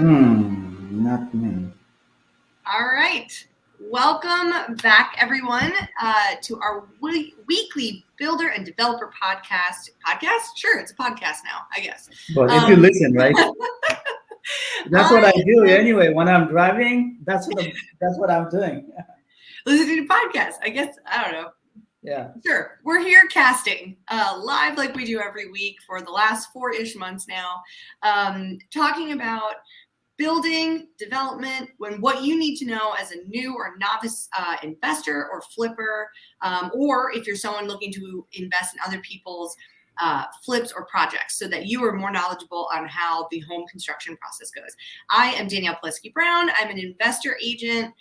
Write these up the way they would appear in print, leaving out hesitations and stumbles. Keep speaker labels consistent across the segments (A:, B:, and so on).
A: Not me.
B: All right. Welcome back, everyone, to our weekly Builder and Developer podcast. Podcast? Sure, it's a podcast now, I guess.
A: But if you listen, right? That's what I do anyway. When I'm driving, that's what I'm doing.
B: Listening to podcasts. I guess, I don't know.
A: Yeah.
B: Sure. We're here casting live like we do every week for the last 4-ish months now, talking about building, development, what you need to know as a new or novice investor or flipper, or if you're someone looking to invest in other people's flips or projects so that you are more knowledgeable on how the home construction process goes. I am Danielle Palloschi-Browne. I'm an investor agent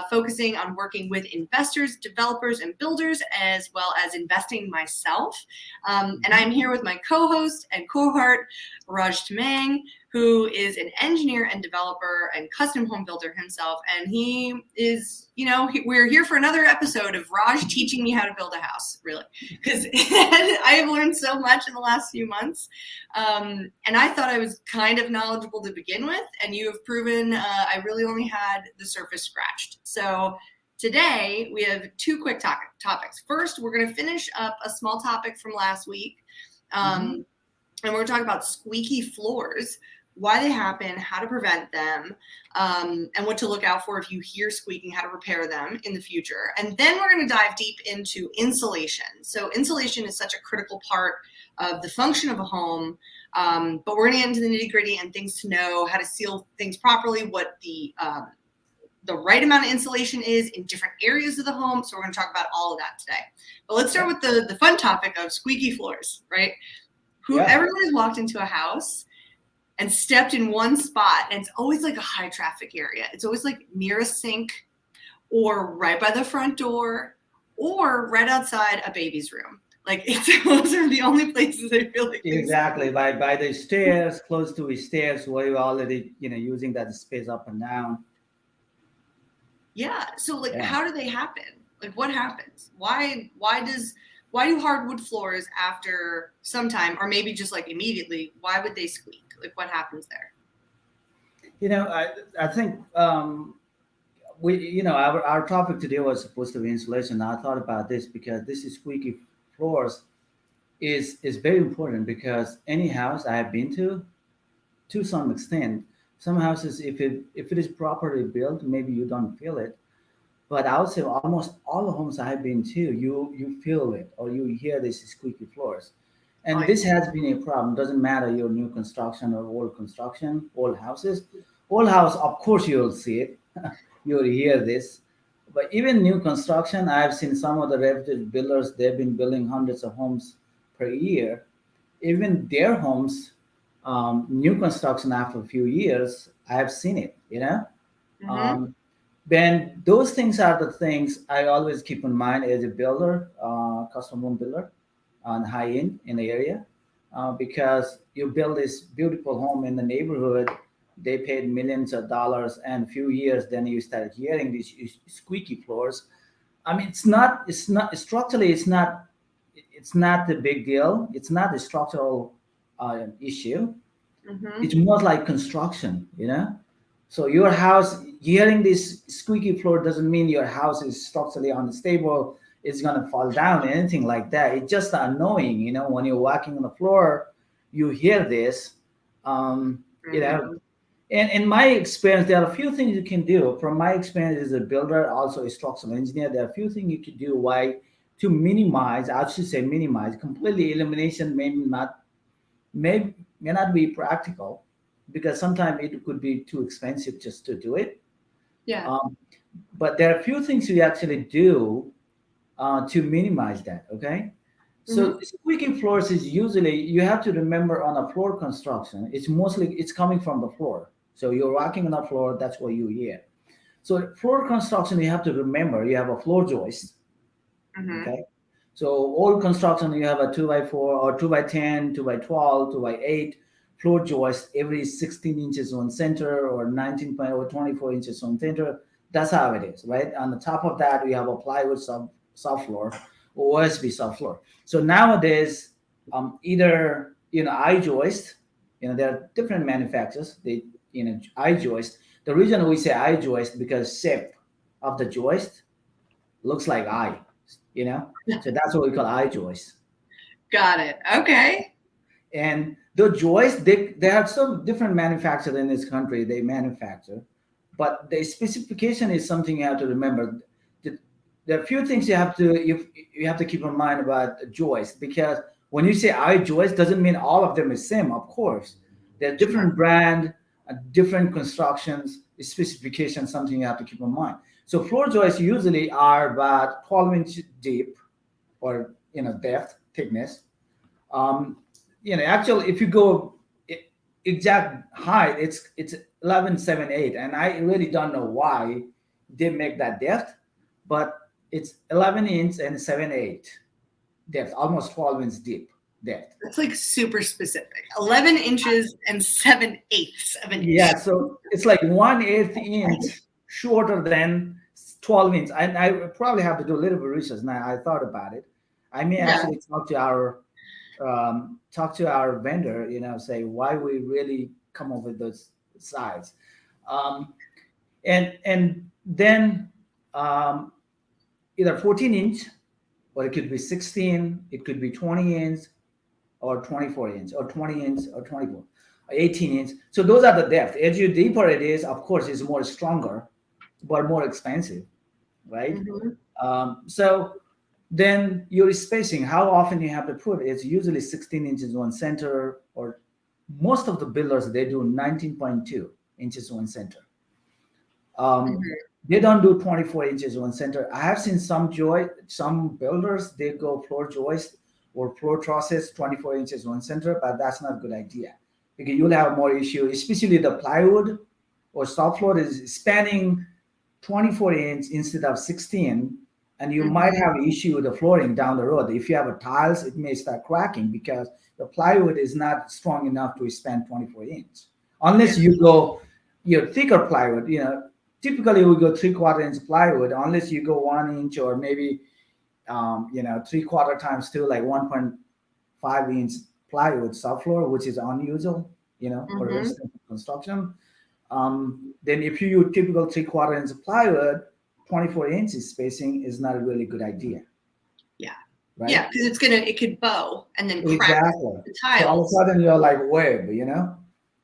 B: focusing on working with investors, developers, and builders, as well as investing myself. And I'm here with my co-host and cohort, Raj Tamang, who is an engineer and developer and custom home builder himself. And he is, we're here for another episode of Raj teaching me how to build a house, really, because I have learned so much in the last few months. And I thought I was kind of knowledgeable to begin with, and you have proven I really only had the surface scratched. So today we have 2 quick topics. First, we're going to finish up a small topic from last week. And we're going to talk about squeaky floors, why they happen, how to prevent them, and what to look out for if you hear squeaking, how to repair them in the future. And then we're going to dive deep into insulation. So insulation is such a critical part of the function of a home, but we're going to get into the nitty-gritty and things to know, how to seal things properly, what the right amount of insulation is in different areas of the home. So we're going to talk about all of that today. But let's start with the fun topic of squeaky floors, right? Everyone has walked into a house and stepped in one spot, and it's always like a high traffic area. It's always like near a sink or right by the front door or right outside a baby's room. Like those are the only places I feel like.
A: Exactly. By the stairs, close to the stairs where you're already, using that space up and down.
B: Yeah. So how do they happen? Like what happens? Why do hardwood floors after some time, or maybe just like immediately, why would they squeak? Like what happens there?
A: I think our topic today was supposed to be insulation. I thought about this because this is squeaky floors is very important, because any house I have been to some extent, some houses, if it is properly built, maybe you don't feel it. But I would say almost all the homes I've been to, you feel it or you hear this squeaky floors. And this has been a problem. Doesn't matter your new construction or old construction, old houses. Old house, of course you'll see it. You'll hear this. But even new construction, I've seen some of the reputed builders, they've been building hundreds of homes per year. Even their homes, new construction after a few years, I have seen it, Then those things are the things I always keep in mind as a builder, custom home builder on high end in the area, because you build this beautiful home in the neighborhood, they paid millions of dollars, and a few years then you start hearing these squeaky floors. I mean, it's not structurally, it's not the big deal. It's not a structural issue. It's more like construction, So your house, hearing this squeaky floor doesn't mean your house is structurally unstable. It's gonna fall down, anything like that. It's just annoying, when you're walking on the floor, you hear this. And in my experience, there are a few things you can do. From my experience as a builder, also a structural engineer, there are a few things you can do to minimize. I should say minimize. Completely elimination may not be practical, because sometimes it could be too expensive just to do it.
B: Yeah.
A: But there are a few things you actually do to minimize that. Okay. So squeaking floors is usually, you have to remember, on a floor construction, it's coming from the floor. So you're walking on the floor, that's what you hear. So floor construction, you have to remember, you have a floor joist. Okay. So old construction, you have a 2x4 or 2x10, 2x12, 2x8 floor joist, every 16 inches on center or 19 or 24 inches on center. That's how it is, right? On the top of that, we have a plywood subfloor or OSB subfloor. So nowadays, either I joist, there are different manufacturers. I joist. The reason we say I joist because shape of the joist looks like I, so that's what we call I joist.
B: Got it. Okay.
A: And the joist, they have some different manufacturers in this country. They manufacture, but the specification is something you have to remember. The- There are a few things you have to keep in mind about the joist, because when you say I joist, doesn't mean all of them is same. Of course, they're
B: Sure.
A: different brand, different constructions, specifications. Something you have to keep in mind. So floor joists usually are about 12-inch deep, or depth, thickness. um, Actually, if you go exact height, it's 11.78, and I really don't know why they make that depth, but it's 11 inch and 7/8 depth, almost 12 inch deep depth.
B: That's like super specific. 11 inches and 7/8 of an inch.
A: Yeah, so it's like 1/8 inch shorter than 12 inch. And I probably have to do a little bit of research now. I thought about it. I may
B: Yeah.
A: actually talk to our vendor, say why we really come up with those size. Um, and then um, either 14 inch, or it could be 16, it could be 20 inch, or 24 inch, or 20 inch, or 24, 18 inch. So those are the depth. As you deeper it is, of course, it's more stronger, but more expensive, right?
B: Mhm.
A: So then your spacing, how often you have to put, it's usually 16 inches one center, or most of the builders, they do 19.2 inches one center. um,
B: Mhm.
A: they don't do 24 inches one center. I have seen some builders, they go floor joist or floor trusses 24 inches one center, but that's not a good idea, because you'll have more issue, especially the plywood or soft floor is spanning 24 inch instead of 16, and you might
B: Mhm.
A: have issue with the flooring down the road. If you have a tiles, it may start cracking because the plywood is not strong enough to span 24 inch,
B: Yeah.
A: unless you go your thicker plywood. Typically we go 3/4 inch plywood, unless you go 1 inch, or maybe 3/4 times two, like 1.5 inch plywood subfloor, which is unusual, for
B: Mhm.
A: residential construction. Then if you use typical 3/4 inch plywood, 24 inches spacing is not a really good idea,
B: Yeah. Yeah,
A: right?
B: because it could bow and then crack
A: Exactly.
B: the
A: So all of a
B: tiles.
A: sudden you're like web,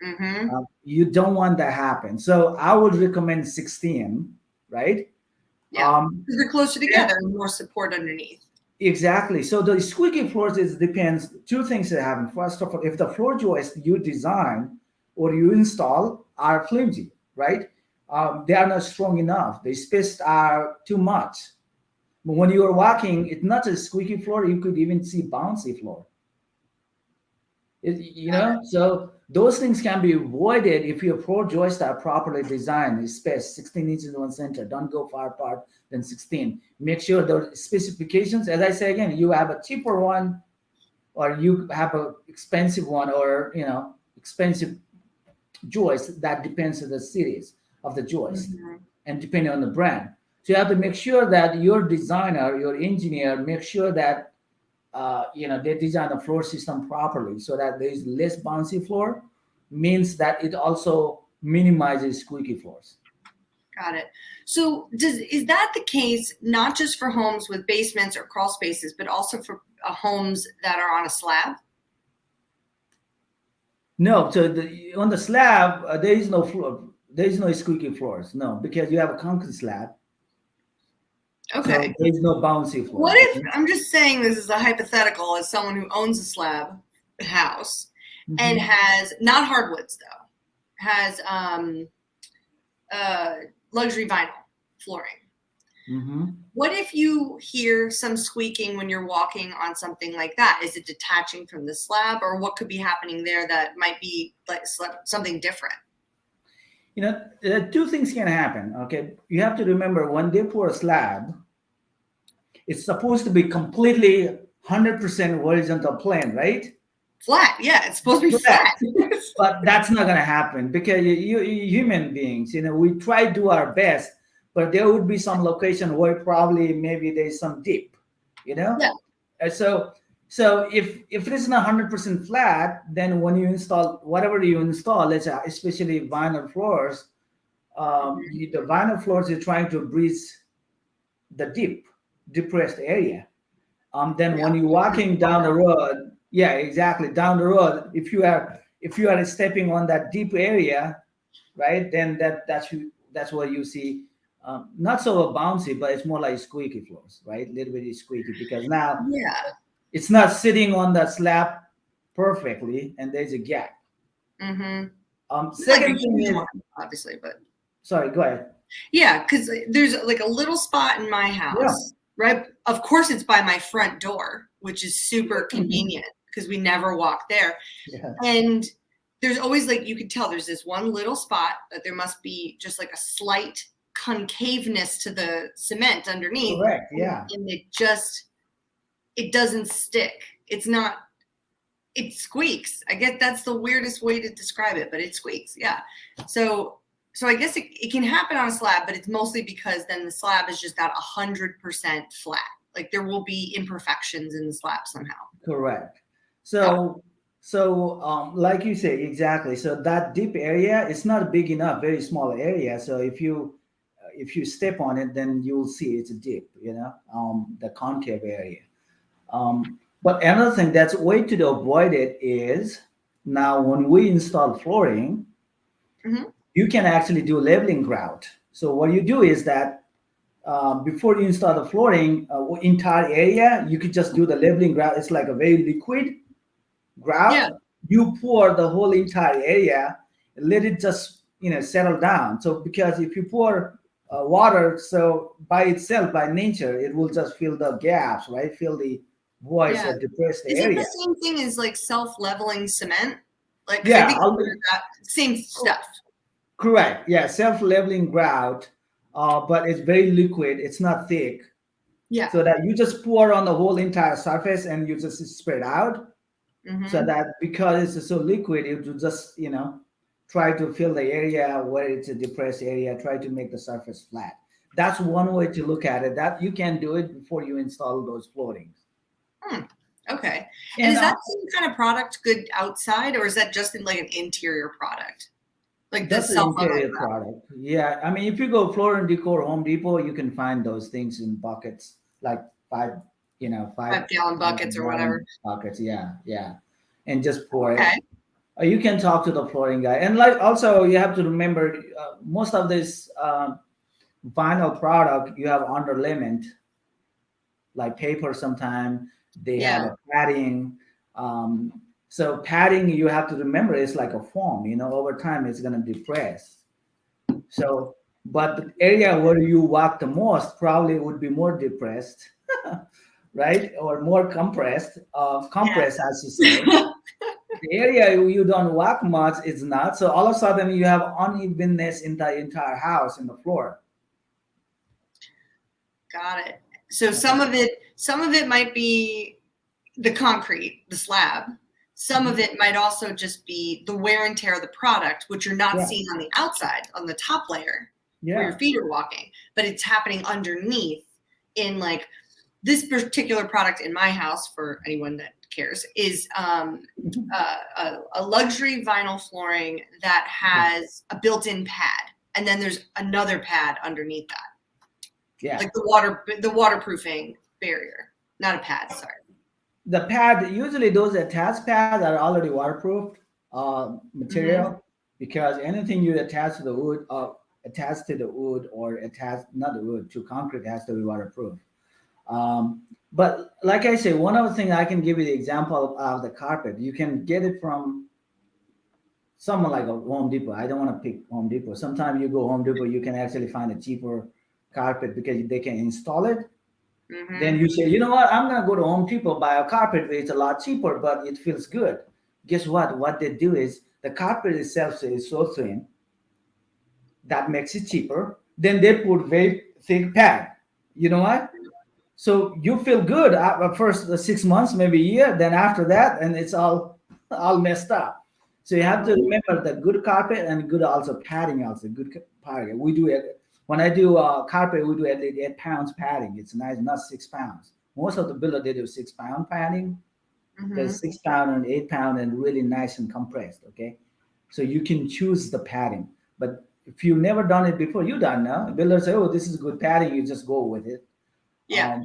B: Mhm.
A: You don't want that happen. So I would recommend 16, right?
B: Yeah.
A: Um,
B: Because they're closer together and more support underneath.
A: exactly. So the squeaky floors is depends two things that happen. First of all, if the floor joist you design or you install are flimsy, right? They are not strong enough. The space are too much. But when you are walking, it's not a squeaky floor. You could even see bouncy floor. So those things can be avoided if your floor joists are properly designed. The space 16 inches in one center. Don't go far apart than 16. Make sure the specifications. As I say again, you have a cheaper one, or you have a expensive one, or expensive joist. That depends on the series of the joist
B: Mhm.
A: and depending on the brand. So you have to make sure that your designer, your engineer, make sure that they design the floor system properly, so that there is less bouncy floor, means that it also minimizes squeaky floors.
B: Got it. So is that the case not just for homes with basements or crawl spaces, but also for homes that are on a slab?
A: No, so on the slab, there is no floor. There is no squeaky floors. No, because you have a concrete slab, so
B: Okay.
A: there is no bouncy
B: What
A: floor.
B: if I'm just saying this is a hypothetical as someone who owns a slab house and
A: Mhm.
B: has not hardwoods though, has uh, luxury vinyl flooring.
A: Mhm.
B: What if you hear some squeaking when you're walking on something like that? Is it detaching from the slab, or what could be happening there that might be like something different?
A: Two things can happen. Okay, you have to remember when they pour a slab, it's supposed to be completely 100% horizontal plane, right?
B: Flat, yeah, it's supposed to be flat.
A: Correct. But that's not going to happen, because you human beings, we try to do our best, but there would be some location where probably maybe there's some dip, you know.
B: Yeah.
A: And so So if it isn't 100% flat, then when you install whatever you install, let's say, especially vinyl floors, the vinyl floors you're trying to breeze the depressed area. Then when you're walking down the road, yeah, exactly, down the road, if you are stepping on that deep area, right, then that's what you see. Not so bouncy, but it's more like squeaky floors, right? A little bit squeaky because now
B: Yeah.
A: it's not sitting on the slab perfectly, and there's a gap.
B: Mm-hmm. Like a
A: Second thing
B: huge
A: is,
B: one, obviously, but
A: sorry, go ahead.
B: yeah, because there's like a little spot in my
A: Yeah.
B: house, right? Of course, it's by my front door, which is super convenient because we never walk there.
A: Yeah.
B: And there's always like, you could tell there's this one little spot that there must be just like a slight concaveness to the cement underneath.
A: Correct. Yeah.
B: And it doesn't stick. It squeaks. I guess that's the weirdest way to describe it, but it squeaks. Yeah. So I guess it can happen on a slab, but it's mostly because then the slab is just not 100% flat. Like there will be imperfections in the slab somehow.
A: Correct. So like you say, exactly. So that deep area, it's not big enough, very small area. So if you step on it, then you'll see it's deep. The concave area. But another thing that's way to avoid it is now when we install flooring,
B: Mhm.
A: you can actually do leveling grout. So what you do is that before you install the flooring, entire area, you could just do the leveling grout. It's like a very liquid grout.
B: Yeah.
A: You pour the whole entire area, let it just settle down. So because if you pour water, so by itself, by nature, it will just fill the gaps, right? Fill the voids
B: Yeah.
A: or depressed
B: Is it the
A: area.
B: same thing as like self-leveling cement? Like, 'cause I
A: Yeah,
B: think same stuff.
A: correct. Yeah, self-leveling grout, but it's very liquid. It's not thick,
B: Yeah.
A: so that you just pour on the whole entire surface and you just spread out.
B: Mm-hmm.
A: So that because it's so liquid, it will just try to fill the area where it's a depressed area. Try to make the surface flat. That's one way to look at it. That you can do it before you install those floorings.
B: Okay. And
A: And
B: is that same kind of product good outside, or is that just in like an interior product? Like the
A: that's the interior
B: self-leveling grout?
A: product. Yeah, I mean, if you go Floor and Decor, Home Depot, you can find those things in buckets, like five,
B: 5-gallon buckets or whatever.
A: buckets. Yeah, yeah, and just pour it.
B: Okay.
A: You can talk to the flooring guy, and like also you have to remember most of this vinyl product you have underlayment, like paper. Sometimes they have
B: Yeah.
A: a padding. So padding, you have to remember, is like a foam. Over time it's gonna depress. So, but the area where you walk the most probably would be more depressed, right, or more compressed. Compressed, as you say. The area you don't walk much is not. So all of a sudden you have unevenness in the entire house in the floor.
B: Got it. So some of it might be the concrete, the slab. Some of it might also just be the wear and tear of the product, which you're not
A: Yeah.
B: seeing on the outside, on the top layer where
A: Yeah.
B: your feet are walking, but it's happening underneath in like this particular product in my house, for anyone that cares, is a luxury vinyl flooring that has a built-in pad. And then there's another pad underneath that.
A: Yeah.
B: Like the waterproofing barrier, not a pad, sorry.
A: The pad, usually those attached pads are already waterproof material, because anything you attach to the wood, or attach, not the wood, to concrete, has to be waterproof. But like I say, one other thing, I can give you the example of the carpet. You can get it from someone like a Home Depot. I don't want to pick Home Depot. Sometimes you go Home Depot, you can actually find a cheaper carpet because they can install it. Then you say, you know what, I'm going to go to Home Depot, buy a carpet. It's a lot cheaper, but it feels good. Guess what? What they do is the carpet itself is so thin that makes it cheaper. Then they put very thick pad. You know what? So you feel good first 6 months, maybe a year. Then after that, and it's all messed up. So you have to remember the good carpet and good also padding. Also good padding. We do it when I do carpet. We do at least 8 pounds padding. It's nice, not 6 pounds. Most of the builder they do 6 pound padding. There's 6 pound and 8 pound and really nice and compressed. Okay, so you can choose the padding. But if you've never done it before, you don't know. Builders say, "Oh, this is good padding." You just go with it.
B: Yeah.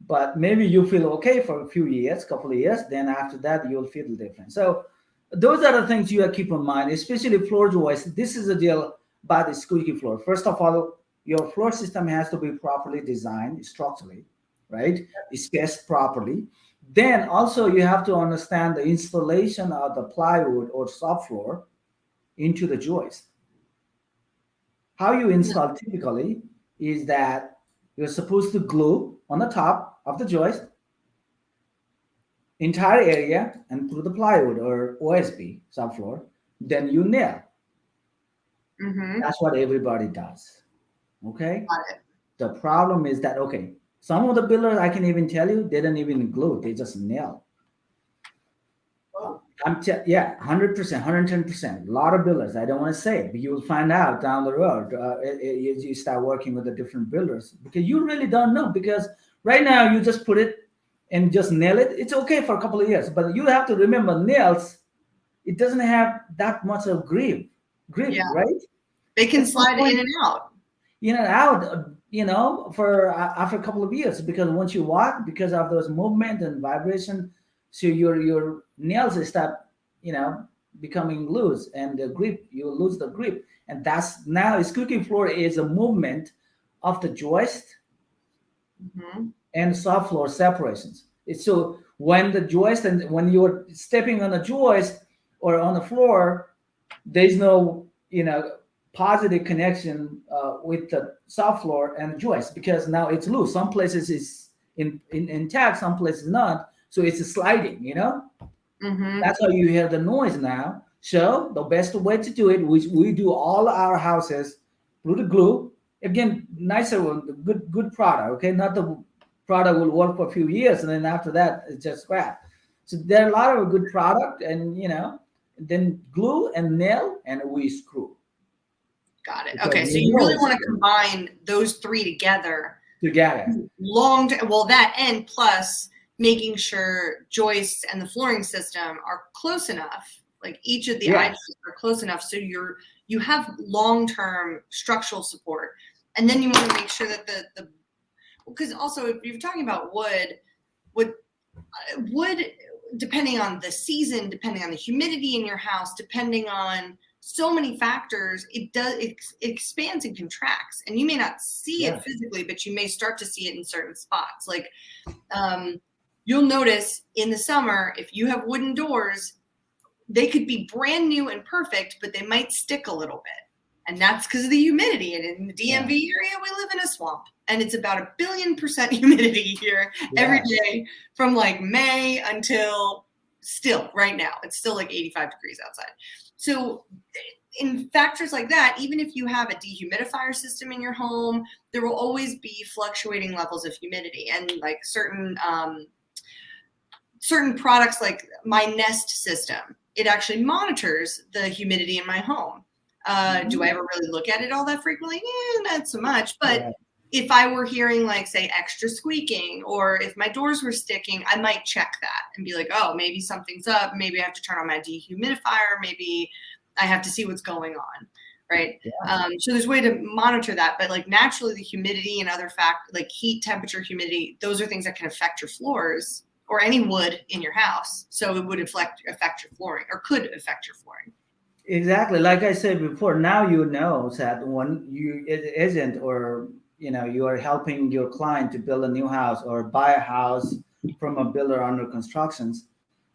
A: But maybe you feel okay for a few years, couple of years. Then after that, you'll feel different. So those are the things you have to keep in mind, especially floor joists. This is a deal about the squeaky floor. First of all, your floor system has to be properly designed structurally, right? Spaced properly. Then also you have to understand the installation of the plywood or subfloor into the joist. How you install typically is that you're supposed to glue on the top of the joist entire area and through the plywood or OSB subfloor. Then you nail. That's what everybody does. Okay.
B: Got it.
A: The problem is that okay, some of the builders I can even tell you they don't even glue; they just nail.
B: Oh.
A: Yeah, 100%, 110%. A lot of builders. I don't want to say it, but you will find out down the road as you start working with the different builders because you really don't know. Because right now you just put it and just nail it. It's okay for a couple of years, but you have to remember nails. It doesn't have that much of grip,
B: Yeah.
A: right?
B: They can slide in and out.
A: In and out, for after a couple of years because once you walk, because of those movement and vibration, so your nails start, becoming loose and the grip, you lose the grip, and that's now a squeaky floor is a movement of the joist and soft floor separations. It's so when the joist and when you're stepping on a joist or on the floor, there's no positive connection with the soft floor and joist because now it's loose. Some places is intact, some places not. So it's sliding. That's how you hear the noise now. So the best way to do it, which we do all our houses through the glue. Again, nicer one, good product. Okay, not the product will work for a few years and then after that it's just scrap. So there are a lot of good product and then glue and nail and we screw.
B: Got it. Okay, so you really want to combine those three together. Well, that and plus making sure joists and the flooring system are close enough, like each of the items are close enough so you have long-term structural support. And then you want to make sure that the because also if you're talking about wood depending on the season, depending on the humidity in your house, depending on so many factors, it expands and contracts, and you may not see it physically, but you may start to see it in certain spots. Like you'll notice in the summer, if you have wooden doors, they could be brand new and perfect, but they might stick a little bit. And that's because of the humidity. And in the DMV area, we live in a swamp. And it's about 1,000,000,000% humidity here every day from like May until still right now. It's still like 85 degrees outside. So in factors like that, even if you have a dehumidifier system in your home, there will always be fluctuating levels of humidity. And like certain products like my Nest system, it actually monitors the humidity in my home. Do I ever really look at it all that frequently? Not so much. But if I were hearing like say extra squeaking or if my doors were sticking, I might check that and be like, oh, maybe something's up. Maybe I have to turn on my dehumidifier. Maybe I have to see what's going on. Right. So there's a way to monitor that. But like naturally the humidity and other factors like heat, temperature, humidity, those are things that can affect your floors or any wood in your house. So it would affect your flooring or could affect your flooring.
A: Exactly. Like I said before, now you know that when it isn't or you are helping your client to build a new house or buy a house from a builder under constructions,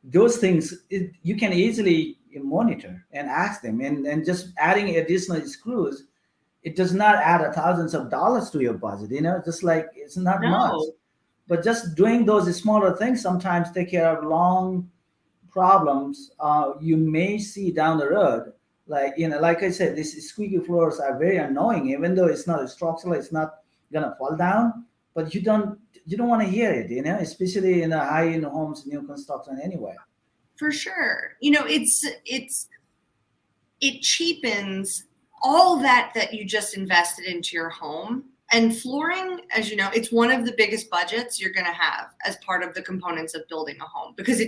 A: those things you can easily monitor and ask them and just adding additional screws, it does not add thousands of dollars to your budget, just like it's not much. But just doing those smaller things sometimes take care of long problems you may see down the road. Like I said, these squeaky floors are very annoying. Even though it's not structural, it's not gonna fall down. But you don't want to hear it, especially in the high-end homes, new construction anyway.
B: For sure, it cheapens all that you just invested into your home. And flooring, as you know, it's one of the biggest budgets you're going to have as part of the components of building a home because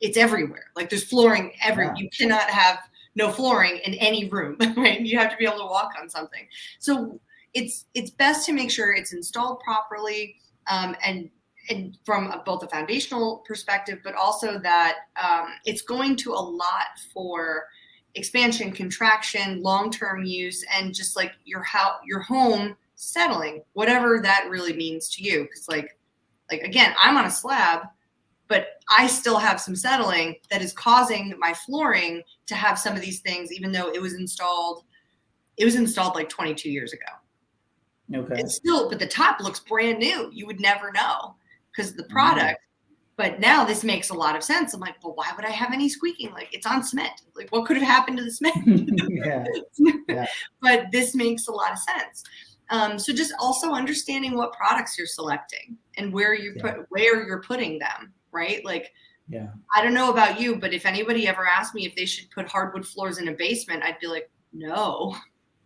B: it's everywhere. Like there's flooring everywhere.
A: Yeah.
B: You cannot have no flooring in any room, right? You have to be able to walk on something. So it's best to make sure it's installed properly, and from both a foundational perspective, but also that it's going to allot for expansion, contraction, long-term use, and just like your home settling, whatever that really means to you. Because like again, I'm on a slab, but I still have some settling that is causing my flooring to have some of these things, even though it was installed like 22 years ago.
A: Okay.
B: It's still, but the top looks brand new. You would never know because of the product. But now this makes a lot of sense. I'm like, well, why would I have any squeaking? Like it's on cement. Like what could have happened to the cement?
A: Yeah.
B: But this makes a lot of sense. So just also understanding what products you're selecting and where you're putting them, right? Like,
A: yeah.
B: I don't know about you, but if anybody ever asked me if they should put hardwood floors in a basement, I'd be like, no.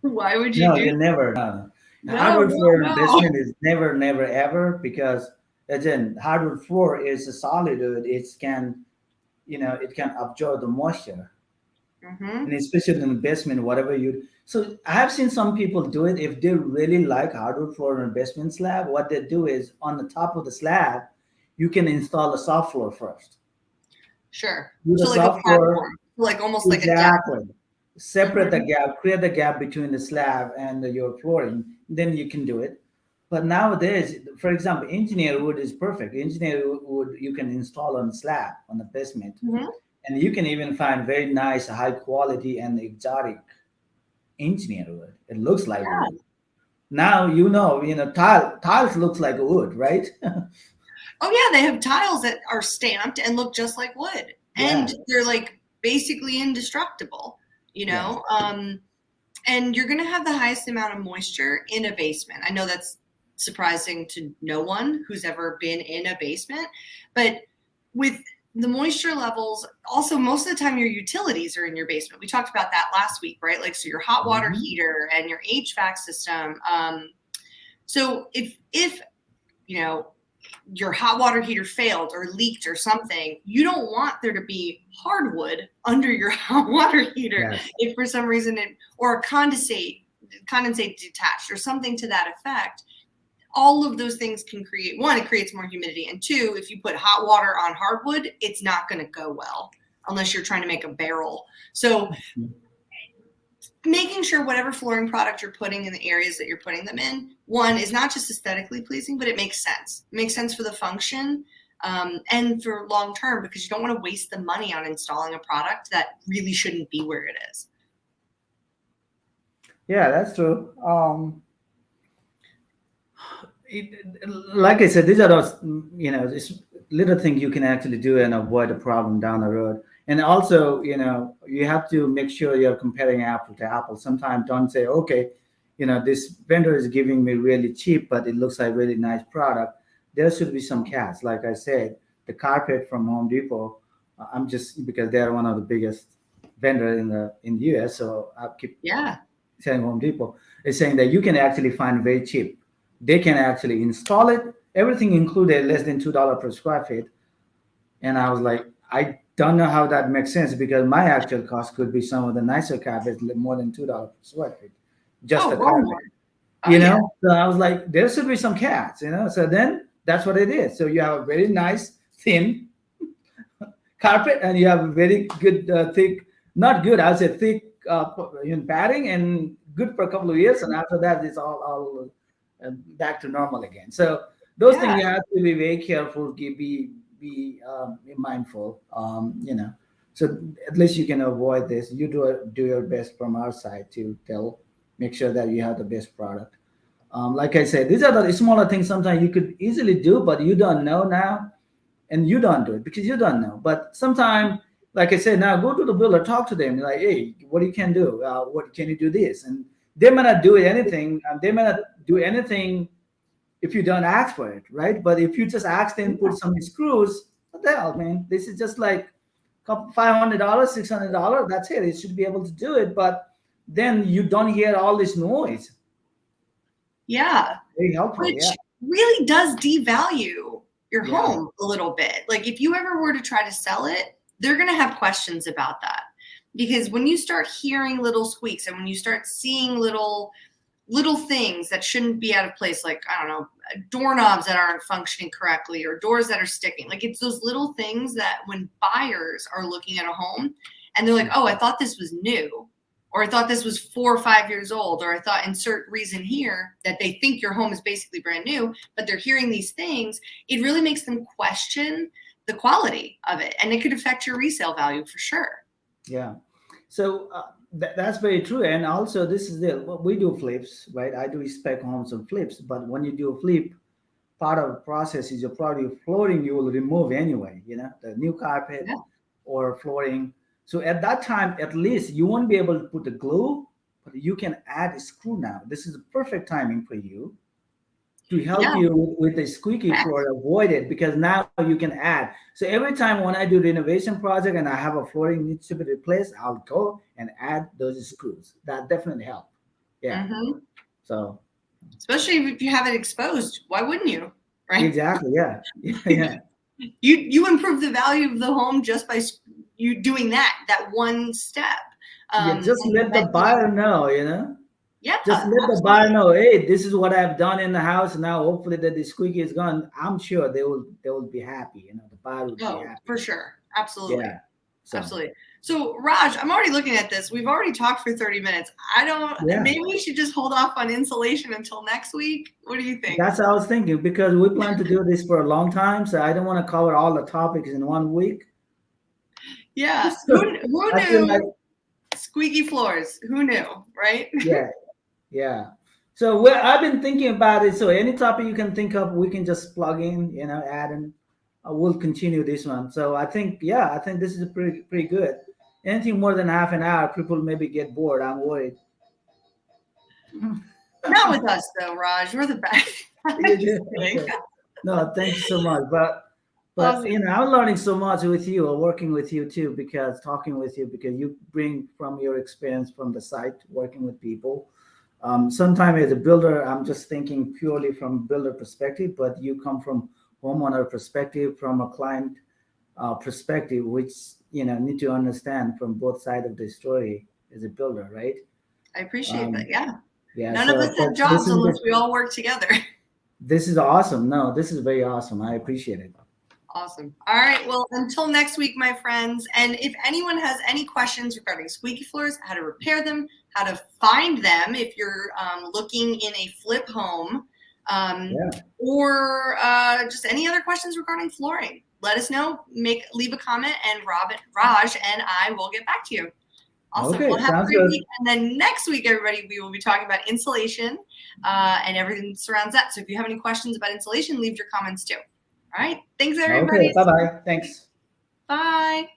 B: Why would you do
A: you
B: that?
A: never. Hardwood floor in basement is never, ever, because again, hardwood floor is a solid wood. It can absorb the moisture, and especially in the basement, whatever you. So I have seen some people do it. If they really like hardwood floor in a basement slab, what they do is on the top of the slab, you can install a soft floor first.
B: Sure.
A: So like a
B: platform, like almost like a deck.
A: Separate the gap, create the gap between the slab and your flooring. Then you can do it. But nowadays, for example, engineer wood is perfect. Engineer wood you can install on slab on the basement, and you can even find very nice, high quality and exotic engineer wood. It looks like wood. Now tiles looks like wood, right?
B: Oh yeah, they have tiles that are stamped and look just like wood, and they're like basically indestructible. And you're going to have the highest amount of moisture in a basement. I know that's surprising to no one who's ever been in a basement, but with the moisture levels, also most of the time your utilities are in your basement. We talked about that last week, right? Like, so your hot water heater and your HVAC system. So if your hot water heater failed or leaked or something, you don't want there to be hardwood under your hot water heater if for some reason or a condensate detached or something to that effect. All of those things can create, one, it creates more humidity, and two, if you put hot water on hardwood, it's not going to go well unless you're trying to make a barrel. So making sure whatever flooring product you're putting in the areas that you're putting them in, one, is not just aesthetically pleasing, but it makes sense. It makes sense for the function and for long term, because you don't want to waste the money on installing a product that really shouldn't be where it is.
A: Yeah, that's true. Like I said, these are those, this little thing you can actually do and avoid a problem down the road. And also, you have to make sure you're comparing apple to apple. Sometimes don't say, okay, this vendor is giving me really cheap, but it looks like really nice product. There should be some catch. Like I said, the carpet from Home Depot, I'm just, because they're one of the biggest vendor in the US, so I keep saying Home Depot, is saying that you can actually find very cheap. They can actually install it, everything included, less than $2 per square feet. And I was like, I don't know how that makes sense, because my actual cost could be some of the nicer carpets, more than $2 per square feet, just the carpet. So I was like, there should be some cats, So then that's what it is. So you have a very nice thin carpet, and you have a very good thick, not good, I would say thick padding, and good for a couple of years, and after that it's all back to normal again. So those things you have to be very careful, be mindful, so at least you can avoid this. You do your best from our side to make sure that you have the best product. Like I said, these are the smaller things sometimes you could easily do, but you don't know now, and you don't do it because you don't know. But sometimes, like I said, now go to the builder, talk to them, like, hey, what you can do? What can you do this? And they may not do anything. They may not do anything if you don't ask for it, right? But if you just ask them, put some screws, what the hell, man? This is just like $500, $600. That's it. It should be able to do it, but then you don't hear all this noise.
B: Yeah,
A: very helpful.
B: Which really does devalue your home a little bit. Like if you ever were to try to sell it, they're going to have questions about that. Because when you start hearing little squeaks and when you start seeing little things that shouldn't be out of place, like, I don't know, doorknobs that aren't functioning correctly or doors that are sticking, like it's those little things that when buyers are looking at a home and they're like, oh, I thought this was new, or I thought this was 4 or 5 years old, or I thought insert reason here, that they think your home is basically brand new, but they're hearing these things, it really makes them question the quality of it. And it could affect your resale value for sure.
A: Yeah. So that's very true. And also, this is we do flips, right? I do spec homes and flips. But when you do a flip, part of the process is your product flooring you will remove anyway, the new carpet
B: Yeah.
A: or flooring. So at that time, at least you won't be able to put the glue, but you can add a screw now. This is the perfect timing for you to help
B: Yeah.
A: you with the squeaky floor, avoid it, because now you can add. So every time when I do renovation project and I have a flooring needs to be replaced, I'll go and add those screws. That definitely help. Yeah.
B: Mm-hmm.
A: So
B: especially if you have it exposed, why wouldn't you? Right?
A: exactly. Yeah. Yeah.
B: You improve the value of the home just by you doing that one step.
A: Just let the buyer know,
B: Yeah,
A: just let the buyer know, hey, this is what I've done in the house. Now, hopefully, that the squeaky is gone. I'm sure they will be happy. The buyer will be happy.
B: For sure, absolutely,
A: Yeah.
B: Absolutely. So, Raj, I'm already looking at this. We've already talked for 30 minutes. Maybe we should just hold off on insulation until next week. What do you think?
A: That's what I was thinking, because we plan to do this for a long time, so I don't want to cover all the topics in 1 week.
B: Yeah.
A: So
B: who knew? Squeaky floors. Who knew, right?
A: Yeah. So I've been thinking about it. So any topic you can think of, we can just plug in, add, and we'll continue this one. So I think this is pretty good. Anything more than half an hour, people maybe get bored. I'm worried.
B: Not with us though, Raj. We're the best.
A: No, thank you so much. But
B: awesome.
A: I'm learning so much with you, or working with you too, because talking with you, because you bring from your experience from the site, working with people. Sometimes as a builder, I'm just thinking purely from builder perspective, but you come from homeowner perspective, from a client perspective, which need to understand from both sides of the story as a builder, right?
B: I appreciate that. Yeah.
A: None
B: of us have jobs unless we all work together.
A: This is awesome. No, this is very awesome. I appreciate it.
B: Awesome. All right. Well, until next week, my friends. And if anyone has any questions regarding squeaky floors, how to repair them, how to find them if you're looking in a flip home, or just any other questions regarding flooring, let us know. Leave a comment, and Raj and I will get back to you. Awesome.
A: Okay,
B: we'll have a great week. And then next week, everybody, we will be talking about insulation and everything that surrounds that. So if you have any questions about insulation, leave your comments too. All right. Thanks, everybody.
A: Okay. Bye-bye. Thanks.
B: Bye.